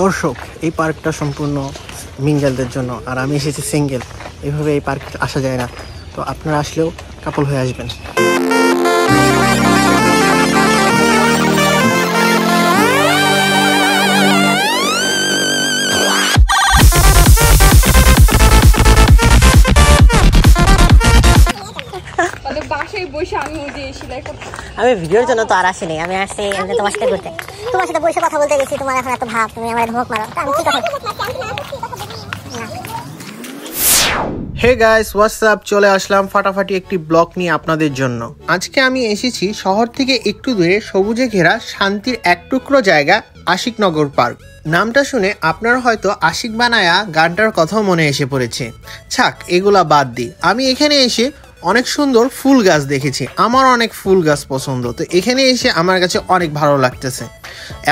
দর্শক, এই পার্কটা সম্পূর্ণ মিঙ্গেলদের জন্য, আর আমি এসেছি সিঙ্গেল। এইভাবে এই পার্কে আসা যায় না, তো আপনারা আসলেও কাপল হয়ে আসবেন। আমি ভিডিওর জন্য তো আর আসিনি, আমি আসছি এমনি তোমার সাথে ঘুরতে। তোমার সাথে বসে কথা বলতে গেছি, তোমার এখন এত ভাব, তুমি আমার ধমক মারো, আমি কি কথা। হে গাইস, হোয়াটসঅ্যাপ, চলে আসলাম ফাটাফাটি একটি ব্লগ নিয়ে আপনাদের জন্য। আজকে আমি এসেছি শহর থেকে একটু দূরে সবুজে ঘেরা শান্তির এক টুকরো জায়গা, আশিকনগর পার্ক। নামটা শুনে আপনার হয়তো আশিক বানায়া গানটার কথাও মনে এসে পড়েছে। ছাক, এগুলা বাদ দিই। আমি এখানে এসে অনেক সুন্দর ফুল গাছ দেখেছি। আমার অনেক ফুল গাছ পছন্দ, তো এখানে এসে আমার কাছে অনেক ভালো লাগতেছে।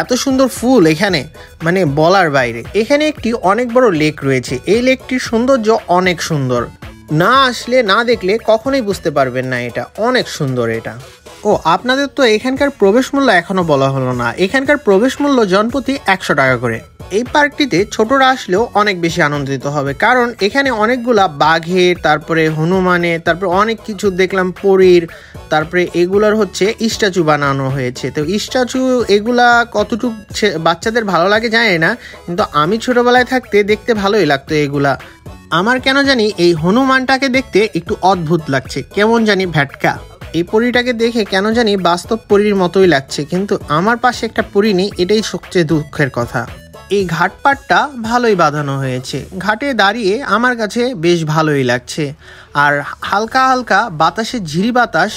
এত সুন্দর ফুল এখানে, মানে বলার বাইরে। এখানে একটি অনেক বড় লেক রয়েছে। এই লেকটির সৌন্দর্য অনেক সুন্দর, না আসলে না দেখলে কখনোই বুঝতে পারবেন না এটা অনেক সুন্দর। এটা ও আপনাদের তো এখানকার প্রবেশ মূল্য এখনো বলা হলো না। এখানকার প্রবেশ মূল্য জনপ্রতি 100 টাকা করে। এই পার্কটিতে ছোটরা আসলেও অনেক বেশি আনন্দিত হবে, কারণ এখানে অনেকগুলা বাঘের, তারপরে হনুমানের, তারপরে অনেক কিছু দেখলাম পরীর, তারপরে এগুলার হচ্ছে স্ট্যাচু বানানো হয়েছে। তো স্ট্যাচু এগুলা কতটুকু বাচ্চাদের ভালো লাগে জানি না, কিন্তু আমি ছোটবেলায় থাকতে দেখতে ভালোই লাগতো এগুলা। আমার কেন জানি এই হনুমানটাকে দেখতে একটু অদ্ভুত লাগছে, কেমন জানি ভ্যাটকা। এই পরীটাকে দেখে কেন জানি বাস্তব পরীর মতোই লাগছে, কিন্তু আমার পাশে একটা পরী নেই, এটাই সবচেয়ে দুঃখের কথা। এই ঘাটপাটটা ভালোই বাঁধানো হয়েছে। ঘাটে দাঁড়িয়ে আমার কাছে বেশ ভালোই লাগছে, আর হালকা হালকা বাতাসের ঝিরি বাতাস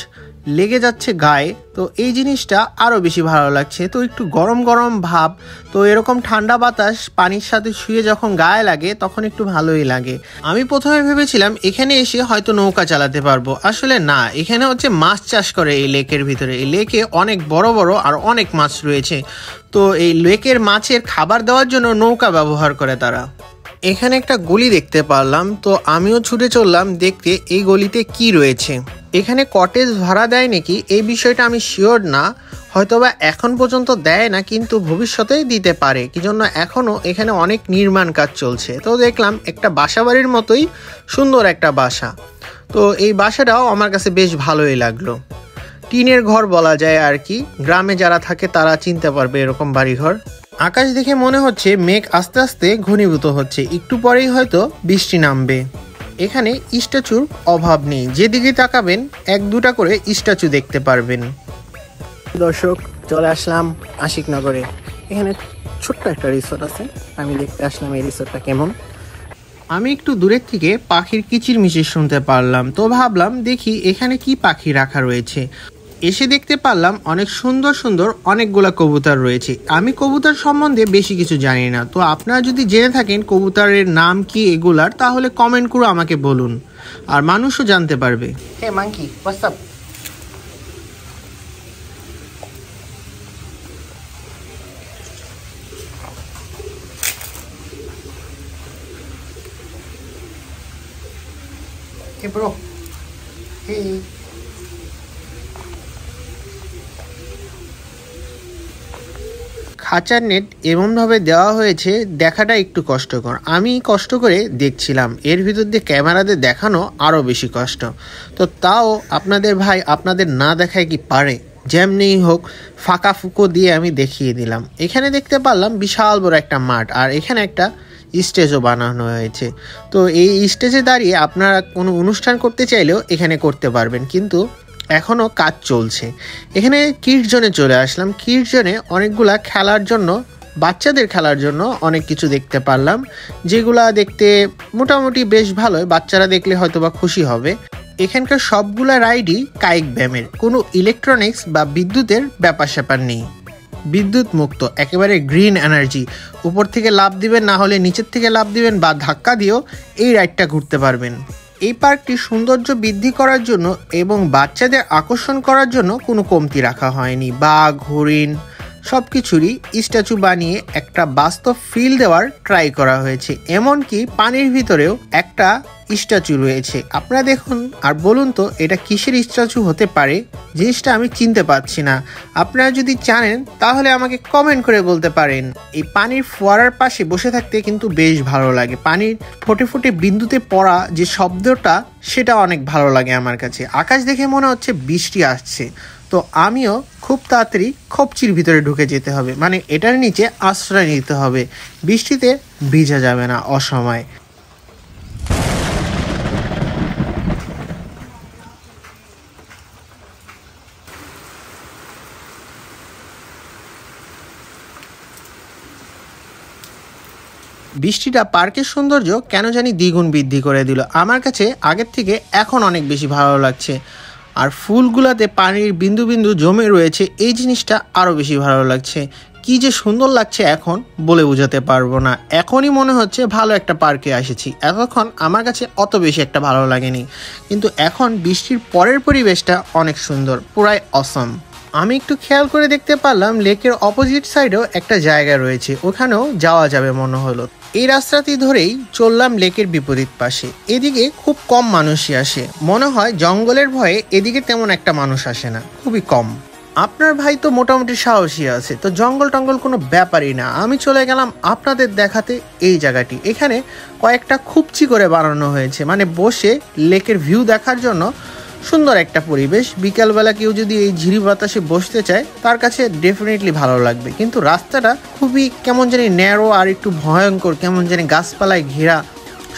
লেগে যাচ্ছে গায়ে, তো এই জিনিসটা আরও বেশি ভালো লাগছে। তো একটু গরম গরম ভাব, তো এরকম ঠান্ডা বাতাস পানির সাথে শুয়ে যখন গায়ে লাগে তখন একটু ভালোই লাগে। আমি প্রথমে ভেবেছিলাম এখানে এসে হয়তো নৌকা চালাতে পারবো, আসলে না, এখানে হচ্ছে মাছ চাষ করে এই লেকের ভিতরে। এই লেকে অনেক বড় বড় আর অনেক মাছ রয়েছে, তো এই লেকের মাছের খাবার দেওয়ার জন্য নৌকা ব্যবহার করে তারা। এখানে একটা গলি দেখতে পারলাম, তো আমিও ছুটে চললাম দেখতে এই গলিতে কি রয়েছে। এখানে কটেজ ভাড়া দেয় নাকি এই বিষয়টা আমি শিওর না, হয়তোবা এখন পর্যন্ত দেয় না, কিন্তু ভবিষ্যতে দিতে পারে। কি জন্য এখনও এখানে অনেক নির্মাণ কাজ চলছে। তো দেখলাম একটা বাসা বাড়ির মতোই সুন্দর একটা বাসা, তো এই বাসাটাও আমার কাছে বেশ ভালোই লাগলো। টিনের ঘর বলা যায় আর কি, গ্রামে যারা থাকে তারা চিনতে পারবে এরকম বাড়িঘর। আকাশ দেখে মনে হচ্ছে মেঘ আস্তে আস্তে ঘনীভূত হচ্ছে, একটু পরেই হয়তো বৃষ্টি নামবে। এখানে স্ট্যাচুর অভাব নেই, যেদিকে তাকাবেন 1-2টা করে স্ট্যাচু দেখতে পারবেন। দর্শক, চলে আসলাম আশিকনগরে। এখানে ছোট্ট একটা রিসোর্ট আছে, আমি দেখতে আসলাম এই রিসোর্টটা কেমন। আমি একটু দূরের থেকে পাখির কিচিরমিচির শুনতে পারলাম, তো ভাবলাম দেখি এখানে কি পাখি রাখা রয়েছে। এসে দেখতে পারলাম অনেক সুন্দর সুন্দর অনেকগুলা কবুতর রয়েছে। আমি কবুতর সম্বন্ধে বেশি কিছু জানি না, তো আপনারা যদি জেনে থাকেন কবুতরের নাম কি এগুলার, তাহলে কমেন্ট করে আমাকে বলুন, আর মানুষও জানতে পারবে। Hey monkey, what's up? Hey bro, hey. খাঁচার নেট এমনভাবে দেওয়া হয়েছে, দেখাটা একটু কষ্টকর। আমি কষ্ট করে দেখছিলাম, এর ভিতর দিয়ে ক্যামেরাতে দেখানো আরও বেশি কষ্ট। তো তাও আপনাদের ভাই আপনাদের না দেখায় কি পারে, যেমনিই হোক ফাঁকা ফুঁকো দিয়ে আমি দেখিয়ে দিলাম। এখানে দেখতে পারলাম বিশাল বড় একটা মাঠ, আর এখানে একটা স্টেজও বানানো হয়েছে। তো এই স্টেজে দাঁড়িয়ে আপনারা কোনো অনুষ্ঠান করতে চাইলেও এখানে করতে পারবেন, কিন্তু এখনও কাজ চলছে। এখানে কিডস জোনে চলে আসলাম। কিডস জোনে অনেকগুলা খেলার জন্য, বাচ্চাদের খেলার জন্য অনেক কিছু দেখতে পারলাম, যেগুলা দেখতে মোটামুটি বেশ ভালোই, বাচ্চারা দেখলে হয়তো বা খুশি হবে। এখানকার সবগুলা রাইডই কায়িক ব্যায়ামের, কোনো ইলেকট্রনিক্স বা বিদ্যুতের ব্যাপার স্যাপার নেই, বিদ্যুৎ মুক্ত, একেবারে গ্রিন এনার্জি। উপর থেকে লাফ দিবেন, না হলে নিচের থেকে লাফ দিবেন, বা ধাক্কা দিয়েও এই রাইডটা ঘুরতে পারবেন। এই পার্কটি সৌন্দর্য বৃদ্ধি করার জন্য এবং বাচ্চাদের আকর্ষণ করার জন্য কোনো কমতি রাখা হয়নি। বাঘ, হরিণ, সব কিছুরই স্ট্যাচু বানিয়ে একটা বাস্তব ফিল দেওয়ার ট্রাই করা হয়েছে। এমনকি পানির ভিতরেও একটা স্ট্যাচু রয়েছে। আপনারা দেখুন আর বলুন তো এটা কিসের স্ট্যাচু হতে পারে, জিনিসটা আমি চিনতে পারছি না। আপনারা যদি জানেন তাহলে আমাকে কমেন্ট করে বলতে পারেন। এই পানির ফোয়ারার পাশে বসে থাকতে কিন্তু বেশ ভালো লাগে। পানির ফোটে ফোটে বিন্দুতে পড়া যে শব্দটা, সেটা অনেক ভালো লাগে আমার কাছে। আকাশ দেখে মনে হচ্ছে বৃষ্টি আসছে। তো আমিও খুব তাড়াতাড়ি খপচির ভিতরে ঢুকে যেতে হবে, মানে এটার নিচে আশ্রয় নিতে হবে, বৃষ্টিতে ভিজা যাবে না অসময়ে। বৃষ্টিটা পার্কের সৌন্দর্য কেন জানি দ্বিগুণ বৃদ্ধি করে দিল। আমার কাছে আগের থেকে এখন অনেক বেশি ভালো লাগছে। আর ফুলগুলাতে পানির বিন্দু বিন্দু জমে রয়েছে, এই জিনিসটা আরও বেশি ভালো লাগছে। কি যে সুন্দর লাগছে এখন বলে বোঝাতে পারবো না। এখনই মনে হচ্ছে ভালো একটা পার্কে এসেছি। এতক্ষণ আমার কাছে অত বেশি একটা ভালো লাগেনি, কিন্তু এখন বৃষ্টির পরের পরিবেশটা অনেক সুন্দর, পুরাই অসম। আমি একটু খেয়াল করে দেখতে পারলাম লেকের অপোজিট সাইডেও একটা জায়গা রয়েছে, ওখানেও যাওয়া যাবে মনে হলো। এই রাস্তাটি ধরেই চললাম লেকের বিপরীত পাশে। এদিকে খুব কম মানুষই আসে, মনে হয় জঙ্গলের ভয়ে এদিকে তেমন একটা মানুষ আসে না, খুবই কম। আপনার ভাই তো মোটামুটি সাহসী আছে, তো জঙ্গল টঙ্গল কোনো ব্যাপারই না। আমি চলে গেলাম আপনাদের দেখাতে এই জায়গাটি। এখানে কয়েকটা খুপচি করে বানানো হয়েছে, মানে বসে লেকের ভিউ দেখার জন্য সুন্দর একটা পরিবেশ। বিকালবেলা কেউ যদি এই ঝিরি বাতাসে বসতে চায় তার কাছে ডেফিনেটলি ভালো লাগবে। কিন্তু রাস্তাটা খুবই কেমন জানি ন্যারো আর একটু ভয়ঙ্কর, কেমন জানি গাছপালায় ঘেরা।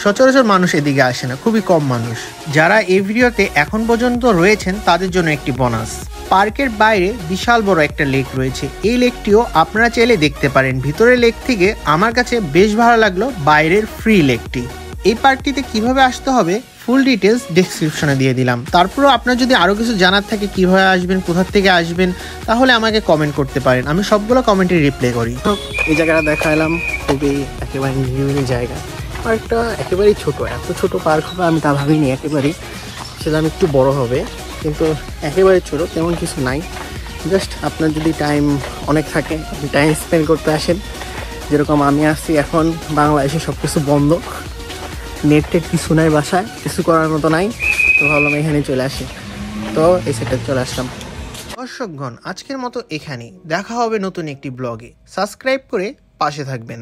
সচরাচর মানুষ এদিকে আসে না, খুবই কম মানুষ। যারা এই ভিডিওতে এখন পর্যন্ত রয়েছেন তাদের জন্য একটি বোনাস। পার্কের বাইরে বিশাল বড় একটা লেক রয়েছে, এই লেকটিও আপনারা চাইলে দেখতে পারেন। ভিতরের লেক থেকে আমার কাছে বেশ ভালো লাগলো বাইরের ফ্রি লেকটি। এই পার্কটিতে কিভাবে আসতে হবে ফুল ডিটেলস ডেসক্রিপশনে দিয়ে দিলাম। তারপরেও আপনার যদি আরও কিছু জানার থাকে কিভাবে আসবেন, কোথা থেকে আসবেন, তাহলে আমাকে কমেন্ট করতে পারেন, আমি সবগুলো কমেন্টে রিপ্লাই করি। এই জায়গাটা দেখালাম, খুবই একেবারে নিরিবিলি জায়গা। পার্কটা একেবারেই ছোট, এত ছোট পার্ক হবে আমি তা ভাবিনি একেবারেই। সেটা আমি একটু বড় হবে, কিন্তু একেবারে ছোট, তেমন কিছু নাই। জাস্ট আপনার যদি টাইম অনেক থাকে, আপনি টাইম স্পেন্ড করতে আসেন। যেরকম আমি আসছি, এখন বাংলাদেশে সব কিছু বন্ধ, নেট টেট কিছু নাই, বাসায় কিছু করার মতো নাই, তো ভাবলাম এখানে চলে আসি। তো এই সেটে চলে আসলাম। দর্শকগণ, আজকের মতো এখানেই, দেখা হবে নতুন একটি ব্লগে। সাবস্ক্রাইব করে পাশে থাকবেন।